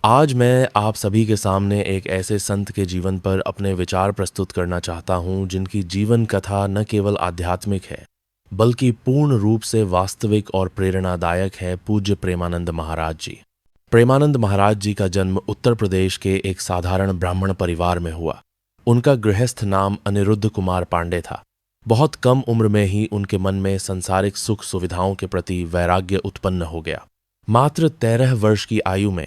आज मैं आप सभी के सामने एक ऐसे संत के जीवन पर अपने विचार प्रस्तुत करना चाहता हूं जिनकी जीवन कथा न केवल आध्यात्मिक है बल्कि पूर्ण रूप से वास्तविक और प्रेरणादायक है। पूज्य प्रेमानंद महाराज जी। प्रेमानंद महाराज जी का जन्म उत्तर प्रदेश के एक साधारण ब्राह्मण परिवार में हुआ। उनका गृहस्थ नाम अनिरुद्ध कुमार पांडे था। बहुत कम उम्र में ही उनके मन में संसारिक सुख सुविधाओं के प्रति वैराग्य उत्पन्न हो गया। मात्र 13 वर्ष की आयु में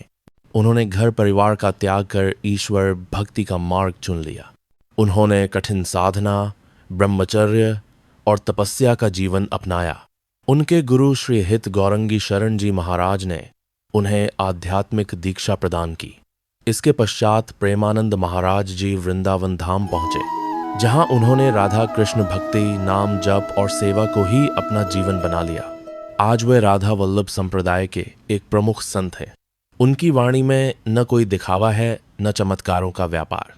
उन्होंने घर परिवार का त्याग कर ईश्वर भक्ति का मार्ग चुन लिया। उन्होंने कठिन साधना, ब्रह्मचर्य और तपस्या का जीवन अपनाया। उनके गुरु श्री हित गौरंगी शरण जी महाराज ने उन्हें आध्यात्मिक दीक्षा प्रदान की। इसके पश्चात प्रेमानंद महाराज जी वृंदावन धाम पहुंचे, जहां उन्होंने राधा कृष्ण भक्ति, नाम जप और सेवा को ही अपना जीवन बना लिया। आज वे राधा वल्लभ संप्रदाय के एक प्रमुख संत हैं। उनकी वाणी में न कोई दिखावा है, न चमत्कारों का व्यापार।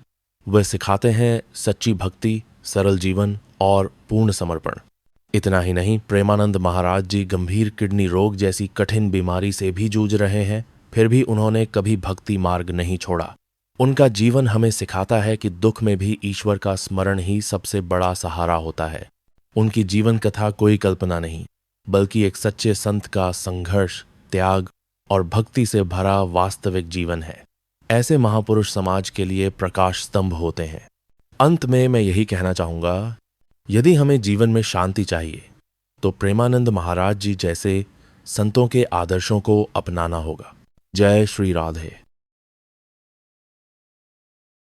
वे सिखाते हैं सच्ची भक्ति, सरल जीवन और पूर्ण समर्पण। इतना ही नहीं, प्रेमानंद महाराज जी गंभीर किडनी रोग जैसी कठिन बीमारी से भी जूझ रहे हैं, फिर भी उन्होंने कभी भक्ति मार्ग नहीं छोड़ा। उनका जीवन हमें सिखाता है कि दुख में भी ईश्वर का स्मरण ही सबसे बड़ा सहारा होता है। उनकी जीवन कथा कोई कल्पना नहीं, बल्कि एक सच्चे संत का संघर्ष, त्याग और भक्ति से भरा वास्तविक जीवन है। ऐसे महापुरुष समाज के लिए प्रकाश स्तंभ होते हैं। अंत में मैं यही कहना चाहूंगा, यदि हमें जीवन में शांति चाहिए तो प्रेमानंद महाराज जी जैसे संतों के आदर्शों को अपनाना होगा। जय श्री राधे।